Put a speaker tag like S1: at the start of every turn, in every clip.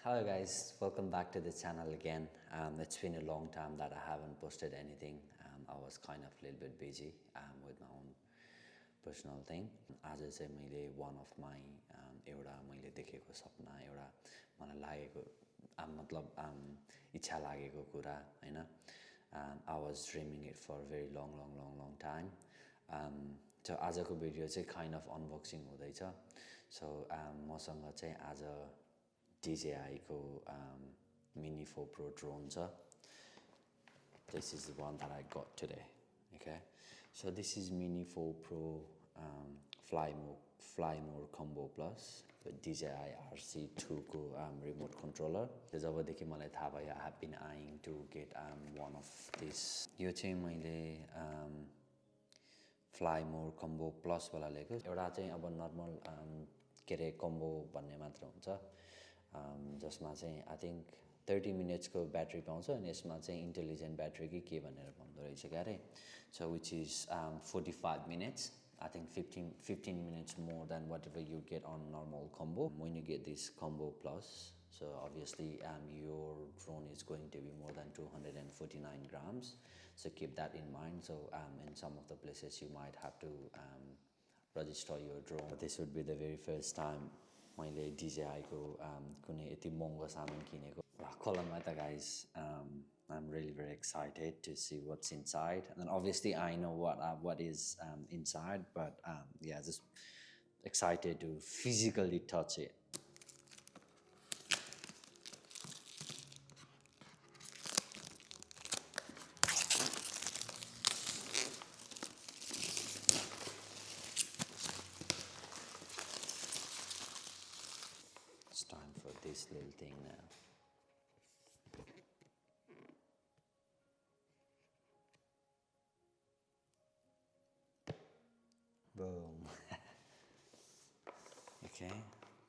S1: Hello guys, welcome back to the channel again. It's been a long time that I haven't posted anything. I was kind of a little bit busy with my own personal thing. आज चाहिँ मैले one of my एउटा मैले देखेको सपना एउटा मलाई लागेको मतलब इच्छा लागेको कुरा हैन. I was dreaming it for a very long time. So आजको भिडियो चाहिँ kind of unboxing हुँदैछ. So मसँग चाहिँ आज DJI को Mini 4 Pro drone. This is the one that I got today. Okay, so this is Mini 4 Pro Fly More Combo Plus with DJI RC2 को remote controller. जबदेखि मलाई थाहा भयो I have been eyeing to get one of this. यो चाहिँ मैले Fly More Combo Plus वाला लिएको. एउटा चाहिँ अब नर्मल के रे कम्बो भन्ने मात्र हुन्छ. जसमा चाहिँ I think 30 minutes को ब्याट्री पाउँछ अनि यसमा चाहिँ इन्टेलिजेन्ट ब्याट्री के भनेर भन्दो रहेछ क्यारे. So which is 45 minutes. I think 15 minutes more than whatever you get on normal combo. When you get this combo plus, so obviously your drone is going to be more than 249 grams. So keep that in mind. So in some of the places you might have to register your drone. This would be the very first time मैले DJI को कुनै यति महँगो सामान किनेको. Column guys, I'm really very excited to see what's inside, and obviously I know what is inside, but yeah, just excited to physically touch it. It's time for this little thing now. Boom. Okay,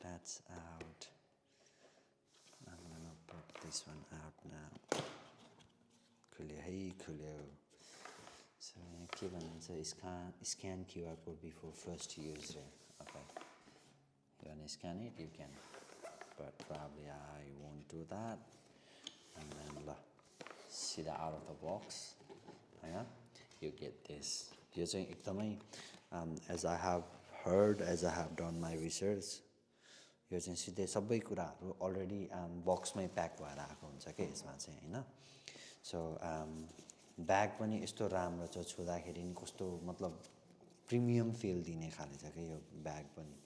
S1: that's out. I'm gonna put this one out now. Coolio. So scan QR code before first user. Okay. You wanna scan it? You can. But probably I won't do that. And then see that out of the box. Yeah, you get this. Using ekdamai as I have heard, as I have done my research, यो चाहिँ सिधै सबै कुराहरु already बक्समै pack भएर आएको हुन्छ के यसमा चाहिँ हैन. सो ब्याग पनि यस्तो राम्रो छ, छुँदाखेरि नि कस्तो मतलब प्रिमियम फिल दिने खाले छ के यो ब्याग पनि.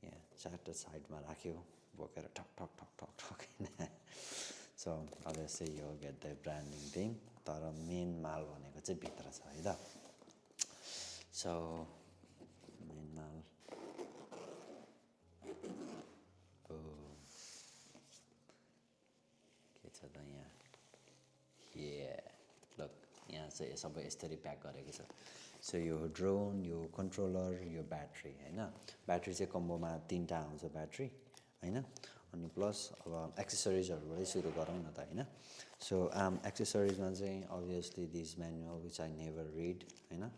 S1: यहाँ चारवटा साइडमा राख्यो बोकेर ठक ठक ठक ठक ठक हैन. So obviously you get the branding thing, तर मेन माल भनेको चाहिँ भित्र छ है त. So मेन माल के छ त यहाँ. Yeah, look, यहाँ चाहिँ सबै यसरी प्याक गरेको छ. So यो ड्रोन, यो कन्ट्रोलर, यो ब्याट्री हैन. ब्याट्री चाहिँ कम्बोमा 3टा आउँछ ब्याट्री हैन. अनि प्लस अब एक्सेसरिजहरुबाटै सुरु गरौँ न त हैन. So accessories-मा चाहिँ obviously this manual which I never read हैन.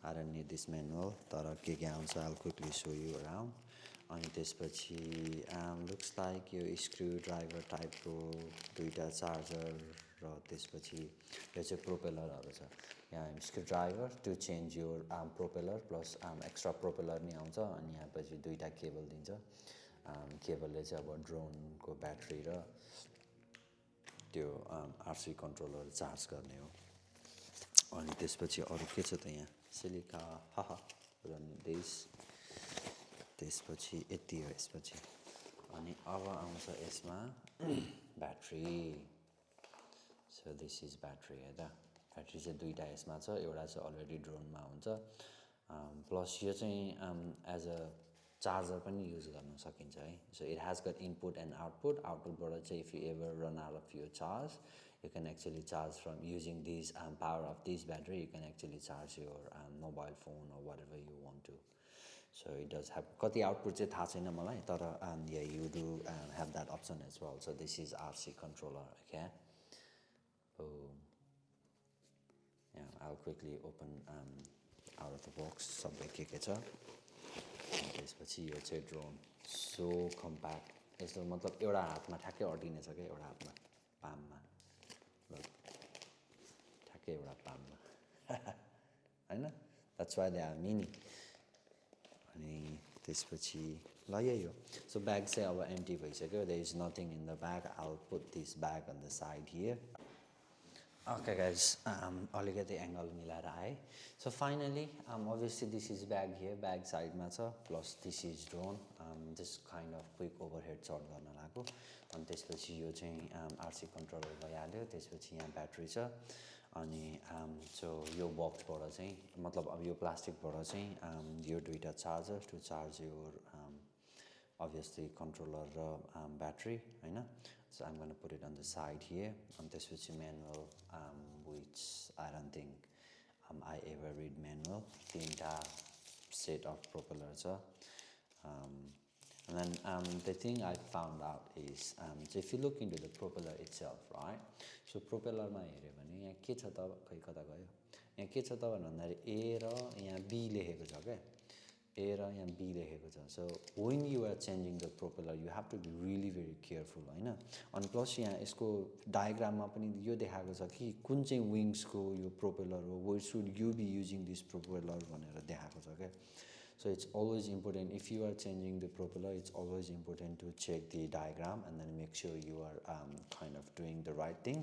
S1: I don't need this manual, तर के आउँछ I'll quickly show you around. अनि त्यसपछि looks like यो screwdriver type को दुईटा चार्जर र त्यसपछि यो चाहिँ प्रोपेलरहरु छ. यहाँ screwdriver to change your propeller plus extra propeller नि आउँछ. अनि यहाँ पछि दुईटा केबल दिन्छ. केबलले चाहिँ अब ड्रोन को ब्याट्री र त्यो RC कन्ट्रोलर चार्ज गर्ने हो. अनि त्यसपछि अरु के छ त यहाँ सिलिका रन दिस. त्यसपछि यति हो यसपछि. अनि अब आउँछ यसमा battery. So this is battery है त. ब्याट्री चाहिँ दुईटा यसमा छ. एउटा चाहिँ अलरेडी ड्रोनमा हुन्छ. प्लस यो चाहिँ एज अ चार्जर पनि युज गर्न सकिन्छ है. So it has got input and output. Outputबाट चाहिँ if you ever run out of your charge, you can actually charge from using this power of this battery. You can actually charge your mobile phone or whatever you want to. So it does have कति output चाहिँ थाहा छैन मलाई, तर yeah, you do have that option as well. So this is RC controller. Okay. Boom. Yeah, I'll quickly open out of the box सबै के छ. त्यसपछि यो चाहिँ ड्रोन. So compact, यस्तो मतलब एउटा हातमा ठ्याक्कै अड्किनेछ क्या एउटा हातमा पाममा ल ठ्याक्कै एउटा पाममा होइन that's why they are mini अनि त्यसपछि ल यही हो सो ब्याग चाहिँ अब एम्टी भइसक्यो there is nothing in the bag I will put this bag on the side here Okay guys, अलिकति एङ्गल मिलाएर आएँ so finally obviously this is bag here bag साइडमा छ plus this is drone just kind of quick overhead short गर्न लाग्यो अनि त्यसपछि यो चाहिँ आरसी कन्ट्रोलर भइहाल्यो त्यसपछि यहाँ ब्याट्री छ अनि सो यो बक्सबाट चाहिँ मतलब अब यो प्लास्टिकबाट चाहिँ यो दुईवटा charger to charge your obviously controller battery होइन so I'm going to put it on the side here and त्यसपछि manual which I don't think I ever read manual तीनटा set of propeller छ and then the thing I found out is so if you look into the propeller itself right so propeller मा हेर्यो भने यहाँ के छ त खै कता गयो यहाँ के छ त भन्दाखेरि A र यहाँ B लेखेको छ क्या A र यहाँ B लेखेको छ so when you are changing the propeller you have to be really very careful होइन अनि प्लस यहाँ यसको डायग्राममा पनि यो देखाएको छ कि कुन चाहिँ विङ्सको यो प्रोपेलर हो where should you be using this propeller भनेर देखाएको छ क्या so it's always important if you are changing the propeller it's always important to check the diagram and then make sure you are kind of doing the right thing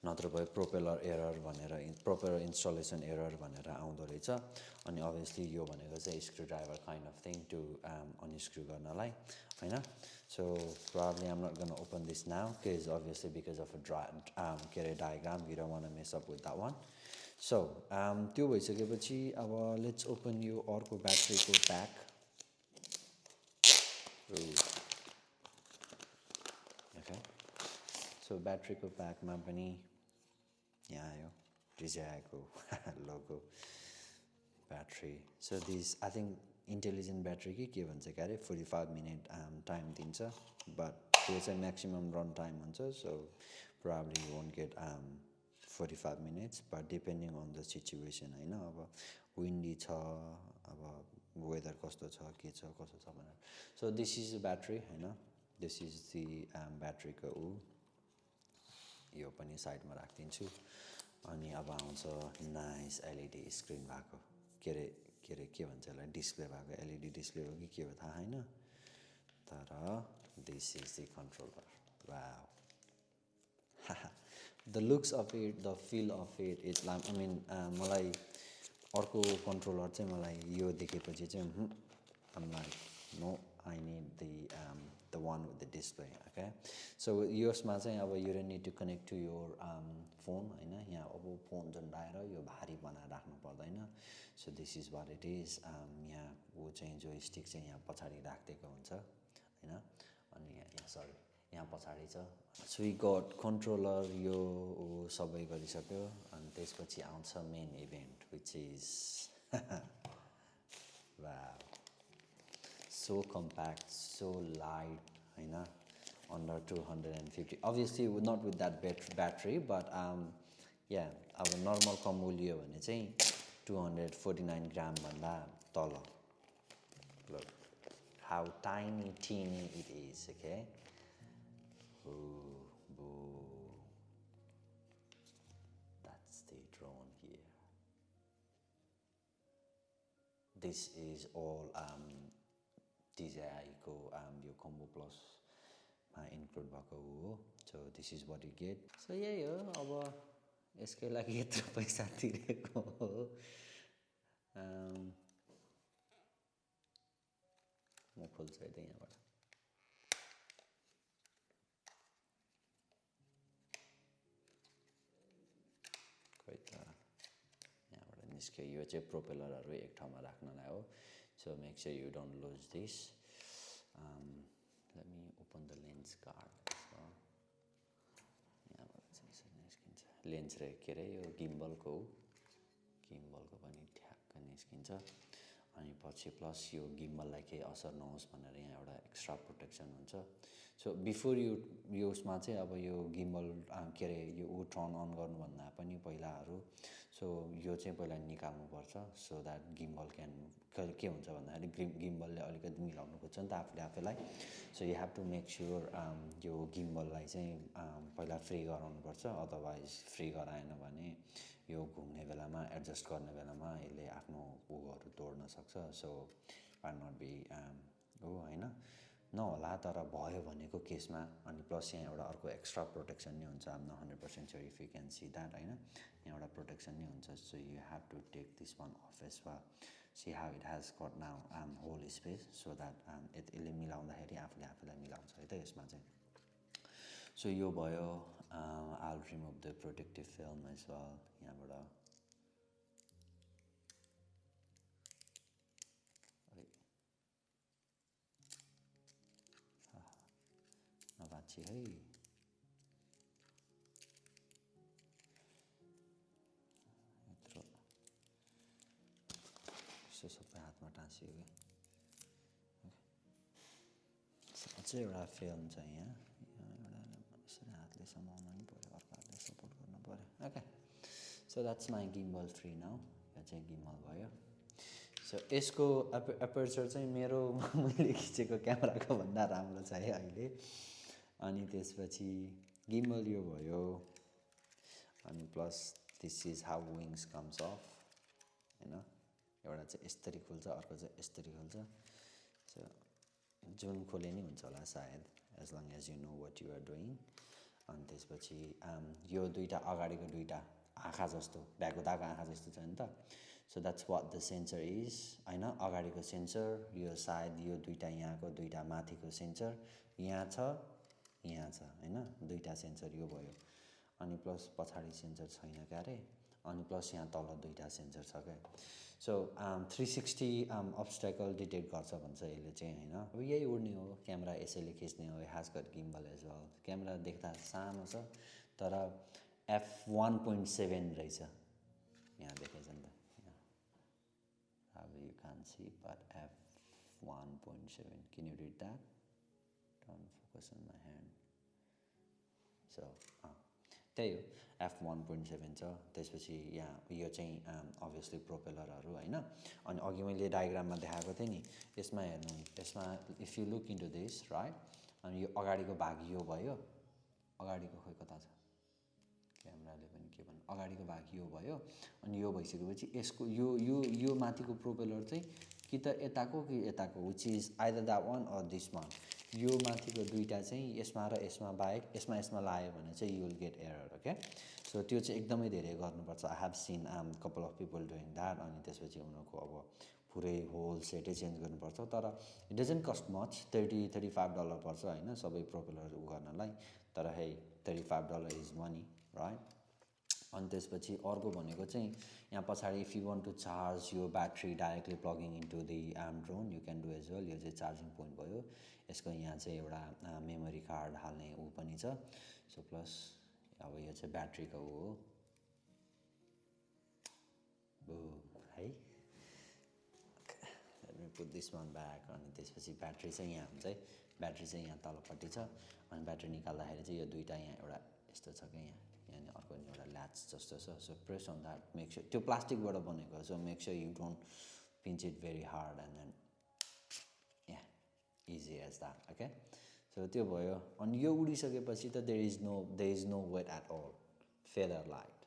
S1: नत्र भए propeller error भनेर propeller installation error भनेर आउँदो रहेछ अनि obviously यो भनेको चाहिँ screwdriver kind of thing to unscrew गर्नलाई होइन so probably I'm not going to open this now because obviously because of a के अरे diagram we don't want to mess up with that one so त्यो भइसकेपछि अब let's open यो अर्को ब्याट्रीको प्याक ओके सो ब्याट्रीको प्याकमा पनि यहाँ आयो डिजायरको logo battery so this I think intelligent battery कि के भन्छ क्या अरे 45 मिनट टाइम दिन्छ बट त्यो चाहिँ म्याक्सिमम रन टाइम हुन्छ so probably you won't get 45 minutes but depending on the situation होइन अब विन्डी छ अब वेदर कस्तो छ के छ कस्तो छ भनेर सो दिस इज ब्याट्री होइन दिस इज दि ब्याट्रीको यो पनि साइडमा राखिदिन्छु अनि अब आउँछ नाइस एलइडी स्क्रिन भएको के अरे के भन्छ यसलाई डिस्प्ले भएको एलइडी डिस्प्ले हो कि के हो थाहा होइन तर this is the controller wow the looks of it the feel of it I mean मलाई अर्को कन्ट्रोलर चाहिँ मलाई यो देखेपछि चाहिँ um like no I need the one with the display okay so यसमा चाहिँ अब you don't need to connect to your phone होइन यहाँ अब फोन झन्डाएर यो भारी बनाएर राख्नु पर्दैन so this is what it is यहाँ वो चाहिँ जो स्टिक चाहिँ यहाँ पछाडि राखिदिएको हुन्छ होइन अनि यहाँ सरी यहाँ पछाडि छ so we got controller यो सबै गरिसक्यो अनि त्यसपछि आउँछ main event which is wow so compact, so light, होइन under 250. Obviously, not with that battery, but yeah, अब normal कम लियो भने चाहिँ 249 ग्राम भन्दा तल. Look how tiny, teeny it is. Okay. Ooh, boo. That's the drone here. This is all DJI को यो combo plus मा include भएको हो so this is what you get so यही हो अब यसकै लागि यत्रो पैसा तिरेको हो म खोल्छु है त यहाँबाट खै त यहाँबाट निस्क्यो यो चाहिँ प्रोपेलरहरू एक ठाउँमा राख्नलाई हो so make sure you don't lose this let me open the lens card so यहाँबाट चाहिँ यसरी निस्किन्छ लेन्स र के अरे यो गिम्बलको पनि ठ्याक्क निस्किन्छ अनि पछि प्लस यो गिम्बललाई केही असर नहोस् भनेर यहाँ एउटा एक्स्ट्रा प्रोटेक्सन हुन्छ सो बिफोर यो उसमा चाहिँ अब यो गिम्बल के अरे यो टर्न अन गर्नुभन्दा पनि पहिलाहरू सो यो चाहिँ पहिला निकाल्नुपर्छ सो द्याट गिम्बल क्यान के हुन्छ भन्दाखेरि गिम्बलले अलिकति मिलाउनु खोज्छ नि त आफूले आफैलाई so you have to make sure यो गिम्बललाई चाहिँ पहिला फ्री गराउनुपर्छ अदरवाइज फ्री गराएन भने यो घुम्ने बेलामा एडजस्ट गर्ने बेलामा यसले आफ्नो उयोहरू तोड्न सक्छ सो आर नट बी होइन नहोला तर भयो भनेको केसमा अनि प्लस यहाँ एउटा अर्को एक्स्ट्रा प्रोटेक्सन नै हुन्छ I'm 100% sure if you can see that होइन यहाँ एउटा प्रोटेक्सन नै हुन्छ so you have to take this one off as well see how it has got now whole space so that यसले मिलाउँदाखेरि आफूले आफूलाई मिलाउँछ है त यसमा चाहिँ सो यो भयो all remove the protective film as well यहाँबाट नबाची है यत्रो यसो सबै हातमा टाँसियो कि अझै एउटा फिल्म छ यहाँ एउटा यसरी हातले समाउन नि पऱ्यो अर्को हातले सपोर्ट गर्नु पऱ्यो okay so that's my gimbal free now यो चाहिँ गिम्बल भयो सो यसको एपर्चर चाहिँ मेरो मैले खिचेको क्यामेराको भन्दा राम्रो छ है अहिले अनि त्यसपछि गिम्बल यो भयो अनि plus this is how wings comes of होइन एउटा चाहिँ यसरी खुल्छ अर्को चाहिँ यसरी खुल्छ सो जुन खोले नि हुन्छ होला सायद as long as you know what you are doing अनि त्यसपछि यो दुईवटा अगाडिको दुईवटा आँखा जस्तो भ्यागुताको आँखा जस्तो छ नि त so that's what the sensor is होइन अगाडिको सेन्सर यो सायद यो दुईवटा यहाँको दुईवटा माथिको सेन्सर यहाँ छ होइन दुईवटा सेन्सर यो भयो अनि प्लस पछाडि सेन्सर छैन क्यारे अनि प्लस यहाँ तल दुईवटा सेन्सर छ क्या सो 360 अब्स्ट्याकल डिटेक्ट गर्छ भन्छ यसले चाहिँ होइन अब यही उड्ने हो क्यामेरा यसैले खिच्ने हो has got gimbal as well camera देख्दा सानो छ तर f1.7 रहेछ यहाँ देखेछ नि त अब you can see but f1.7 can you read that don't focus on my hand so त्यही हो f1.7 छ त्यसपछि यहाँ यो चाहिँ अभियसली प्रोपेलरहरू होइन अनि अघि मैले डायग्राममा देखाएको थिएँ नि यसमा हेर्नु यसमा if you look into this right अनि यो अगाडिको भाग यो भयो अगाडिको खोइ कता छ क्यामेराले पनि के भन्नु अगाडिको भाग यो भयो अनि यो भइसकेपछि यसको यो माथिको प्रोपेलर चाहिँ कि त यताको कि यताको which is either that one or this one यो माथिको दुईवटा चाहिँ यसमा र यसमा बाहेक यसमा लायो भने चाहिँ you will get error okay so त्यो चाहिँ एकदमै धेरै गर्नुपर्छ I have seen couple of people doing that अनि त्यसपछि उनीहरूको अब पुरै होल सेटै चेन्ज गर्नुपर्छ तर इट डजन्ट कस्ट मच $35 पर्छ होइन सबै प्रोपेलर गर्नलाई तर है $35 इज मनी राइट अनि त्यसपछि अर्को भनेको चाहिँ यहाँ पछाडि if you want to charge यो battery directly plugging into the drone you can do as well यो चाहिँ चार्जिङ पोइन्ट भयो यसको यहाँ चाहिँ एउटा मेमोरी कार्ड हाल्ने ऊ पनि छ सो प्लस अब यो चाहिँ ब्याट्रीको ऊ हो है पुट दिस वान ब्याक अनि त्यसपछि ब्याट्री चाहिँ यहाँ हुन्छ है ब्याट्री चाहिँ यहाँ तलपट्टि छ अनि ब्याट्री निकाल्दाखेरि चाहिँ यो दुईवटा यहाँ एउटा यस्तो छ क्या यहाँ अर्को एउटा ल्याच जस्तो छ so press on that make sure त्यो प्लास्टिकबाट बनेको so make sure you don't pinch it very hard and then yeah easy as that okay so त्यो भयो अनि यो उडिसकेपछि त there is no weight at all feather light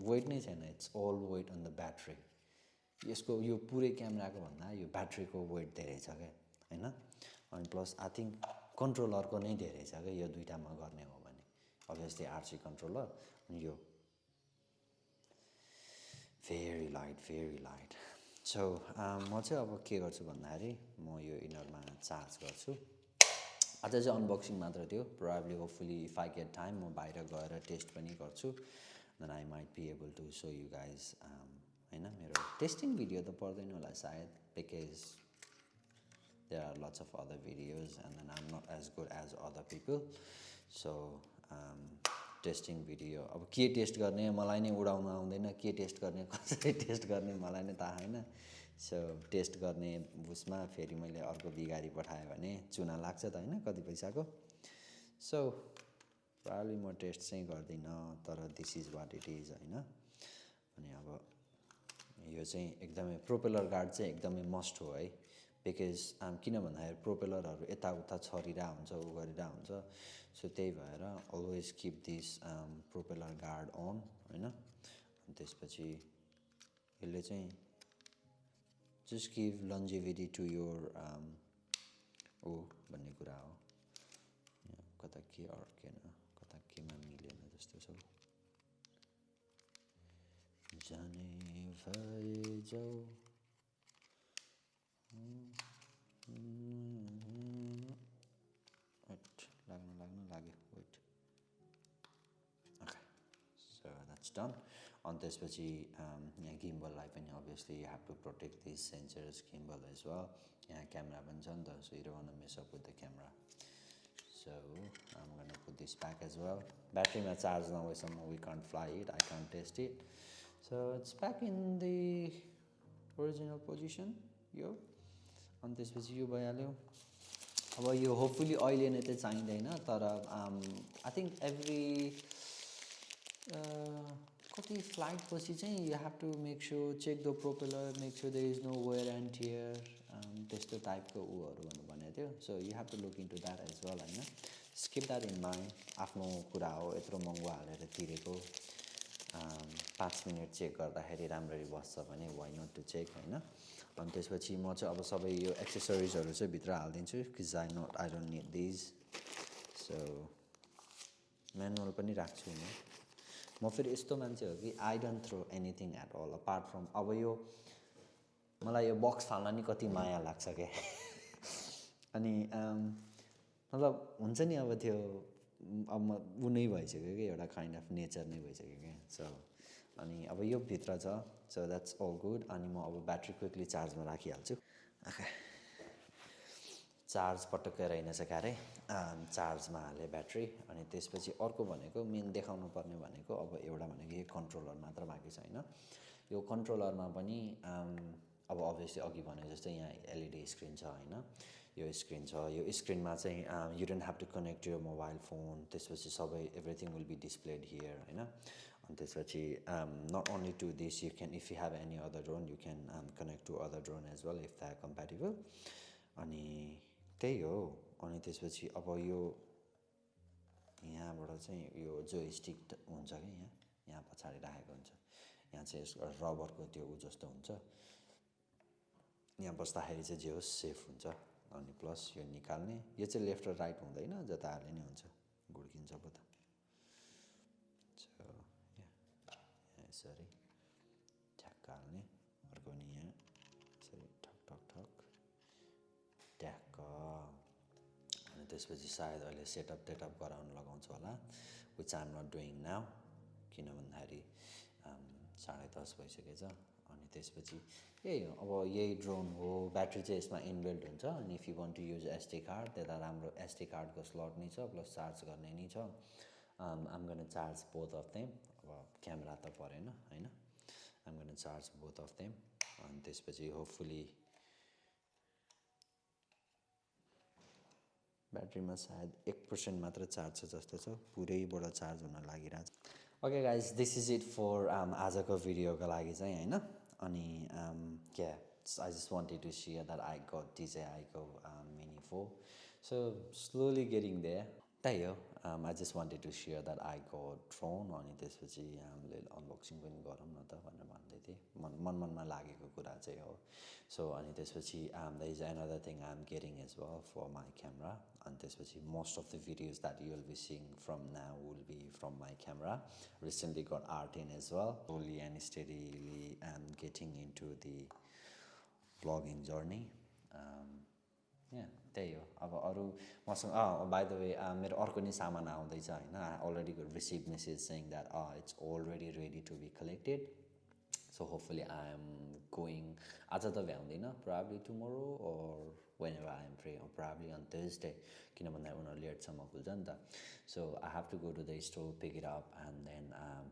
S1: weight नै छैन it's all weight on the battery यसको यो पुरै क्यामेराको भन्दा यो ब्याट्रीको वेट धेरै छ क्या होइन अनि प्लस आई थिङ्क कन्ट्रोलरको नै धेरै छ क्या यो दुईवटामा गर्ने हो भने अभियसली आरसी कन्ट्रोलर अनि यो भेरी लाइट सो म चाहिँ अब के गर्छु भन्दाखेरि म यो इनरमा चार्ज गर्छु आज चाहिँ अनबक्सिङ मात्र थियो probably hopefully if I get time म बाहिर गएर टेस्ट पनि गर्छु then I might be able to so you guys होइन मेरो टेस्टिङ भिडियो त पर्दैन होला सायद because there are lots of other videos and then I'm not as good as other people so testing video अब के टेस्ट गर्ने मलाई नै उडाउन आउँदैन के टेस्ट गर्ने कसरी टेस्ट गर्ने मलाई नै थाहा होइन सो टेस्ट गर्ने उसमा फेरि मैले अर्को बिगारी पठाएँ भने चुना लाग्छ त होइन कति पैसाको सो प्रायली म टेस्ट चाहिँ गर्दिनँ तर this is what it is होइन अनि अब यो चाहिँ एकदमै प्रोपेलर गार्ड चाहिँ एकदमै मस्ट हो है बिकज किन भन्दाखेरि प्रोपेलरहरू यताउता छरिरहेको हुन्छ उ गरिरहेको हुन्छ सो त्यही भएर always keep this propeller guard on होइन अनि त्यसपछि यसले चाहिँ just give longevity to your ओ भन्ने कुरा हो कता के अड्केन कता केमा मिलेन जस्तो छ जाने भए जाऊ लाग्न लाग्यो wait okay so that's done अनि त्यसपछि यहाँ गिम्बललाई पनि obviously you have to protect this sensors gimbal as well यहाँ क्यामेरा पनि छ नि त so you don't want to mess up with the camera so I'm gonna put this back as well ब्याट्रीमा चार्ज नभएसम्म we can't fly it I can't test it so it's back in the original position यो अनि त्यसपछि यो भइहाल्यो अब यो hopefully अहिले नै चाहिँ चाहिँदैन तर आई थिङ्क एभ्री कति फ्लाइट पछि चाहिँ you have to make sure check the propeller make sure there is no wear and tear त्यस्तो टाइपको उहरू भनेको थियो so you have to look into that as well होइन स्किप द्याट इन माइन्ड आफ्नो कुरा हो यत्रो महँगो हालेर तिरेको 5 मिनट चेक गर्दाखेरि राम्ररी बस्छ भने वाइ नट टु चेक होइन अनि त्यसपछि म चाहिँ अब सबै यो एक्सेसरिजहरू चाहिँ भित्र हालिदिन्छु because I don't need these so manual पनि राख्छु म फेरि यस्तो मान्छे हो कि I don't throw anything at all apart from अब यो मलाई यो बक्स फाल्न नि कति माया लाग्छ क्या अनि मतलब हुन्छ नि अब त्यो अब म ऊ नै भइसक्यो कि एउटा काइन्ड अफ नेचर नै भइसक्यो क्या सो अनि अब यो भित्र छ सो द्याट्स अल गुड अनि म अब ब्याट्री क्विकली चार्जमा राखिहाल्छु ओके चार्ज पटक्कै रहेनछ क्यारे चार्जमा हालेँ ब्याट्री अनि त्यसपछि अर्को भनेको मेन देखाउनु पर्ने भनेको अब एउटा भनेको यो कन्ट्रोलर मात्र बाँकी छ होइन यो कन्ट्रोलरमा पनि अब अभियसली अघि भने जस्तै यहाँ एलइडी स्क्रिन छ होइन यो स्क्रिन छ यो स्क्रिनमा चाहिँ you don't have to connect यो मोबाइल फोन त्यसपछि सबै everything will be displayed here होइन अनि त्यसपछि not only to this you can if you have any other drone you can connect to other drone as well if that compatible अनि त्यही हो अनि त्यसपछि अब यो यहाँबाट चाहिँ यो जो स्टिक हुन्छ कि यहाँ पछाडि राखेको हुन्छ यहाँ चाहिँ यसको रबरको त्यो ऊ जस्तो हुन्छ यहाँ बस्दाखेरि चाहिँ जे होस् सेफ हुन्छ अनि प्लस यो निकाल्ने यो चाहिँ लेफ्ट र राइट हुँदैन जता हाले नै हुन्छ घुड्किन्छ पो त यसरी ठ्याक्क हाल्ने अर्को नि यहाँ यसरी ठक ठक ठक ट्याक्क अनि त्यसपछि सायद अहिले सेटअप टेटअप गराउनु लगाउँछु होला which I am not doing now किन भन्दाखेरि 10:30 भइसकेछ अनि त्यसपछि यही हो अब यही ड्रोन हो ब्याट्री चाहिँ यसमा इनबिल्ट हुन्छ अनि if you want to use SD card त्यता राम्रो एसडी कार्डको स्लट नै छ प्लस चार्ज गर्ने नि छ आम गर्न चार्ज बोथ अफ देम अब क्यामेरा त परेन होइन आम गर्न चार्ज बोथ अफ देम अनि त्यसपछि होपफुली ब्याट्रीमा सायद 1% मात्र चार्ज छ जस्तो छ पुरैबाट चार्ज हुन लागिरहेछ okay guys this is it for आजको भिडियोको लागि चाहिँ होइन अनि क्या I just wanted to share that I got DJI-को mini 4 so slowly getting there त्यही हो I just wanted to share that I got drone अनि त्यसपछि हामीले अनबक्सिङ पनि गरौँ न त भनेर भन्दै थिएँ मनमा लागेको कुरा चाहिँ हो सो अनि त्यसपछि that is another thing I am getting as well for my camera अनि त्यसपछि most of the videos that you will be seeing from now will be from my camera recently got R10 as well slowly and steadily I am getting into the vlogging journey त्यही हो अब अरू मसँग by the way मेरो अर्को नि सामान आउँदैछ होइन I already receive message saying that it's already ready to be collected so hopefully I am going आज त भ्याउँदिनँ probably tomorrow or whenever I am free probably on Thursday किन भन्दाखेरि उनीहरू लेटसम्म खुल्छ नि त so I have to go to the store pick it up and then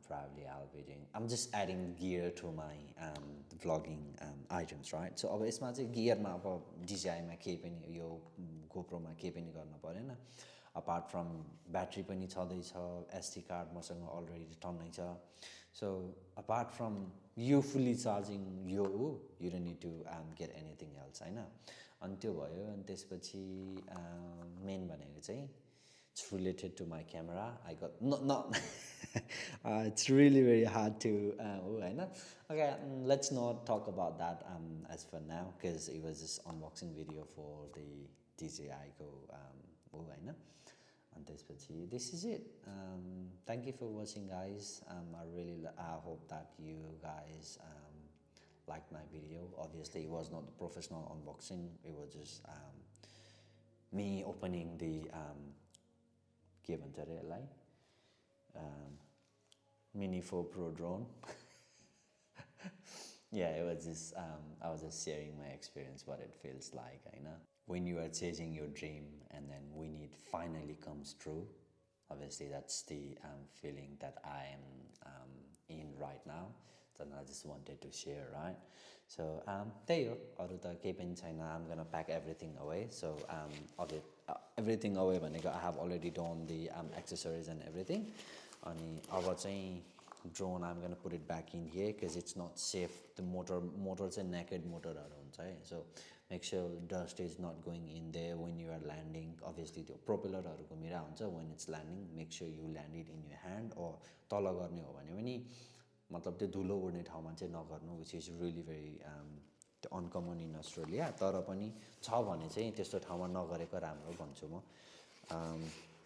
S1: probably I will be doing I am just adding gear to my vlogging items right so अब यसमा चाहिँ गियरमा अब DJI-मा केही पनि यो गोप्रोमा केही पनि गर्नु परेन apart from battery पनि छँदैछ, SD card मसँग already टन्नै छ. So apart from you fully charging यो you don't need to get anything else हैन. अनि त्यो भयो. अनि त्यसपछि main भनेको चाहिँ it's related to my camera. I got not it's really very hard to हैन. Okay, let's not talk about that as for now, because it was just unboxing video for the DJI Go हैन. And this is it. Thank you for watching, guys. I hope that you guys liked my video. Obviously it was not the professional unboxing, it was just me opening the के भन्छ अरे यसलाई Mini 4 Pro drone. Yeah, it was just I was just sharing my experience, what it feels like, when you are chasing your dream and then when it finally comes true. Obviously that's the feeling that I am in right now. So I just wanted to share, right? So त्यही हो, अरु त केही पनि छैन. I'm gonna pack everything away. So everything away भनेको I have already done the accessories and everything. अनि अब चाहिँ drone, I'm gonna put it back in here because it's not safe. The motor चाहिँ naked motorहरु हुन्छ है. So make sure dust is not going in there when you are landing. Obviously त्यो propellerहरु घुमिरा हुन्छ when it's landing. Make sure you land it in your hand, or तल गर्ने हो भने पनि मतलब त्यो धुलो उड्ने ठाउँमा चाहिँ नगर्नु, which is really very uncommon in Australia. तर पनि छ भने चाहिँ त्यस्तो ठाउँमा नगरेको राम्रो भन्छु म.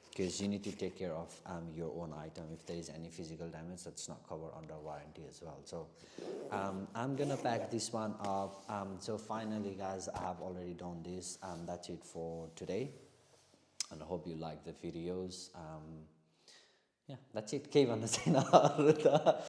S1: Because you need to take care of your own item. If there is any physical damage, that's not covered under warranty as well. So I'm gonna pack this one up. So finally, guys, I have already done this. That's it for today, and I hope you like the videos. Yeah, that's it.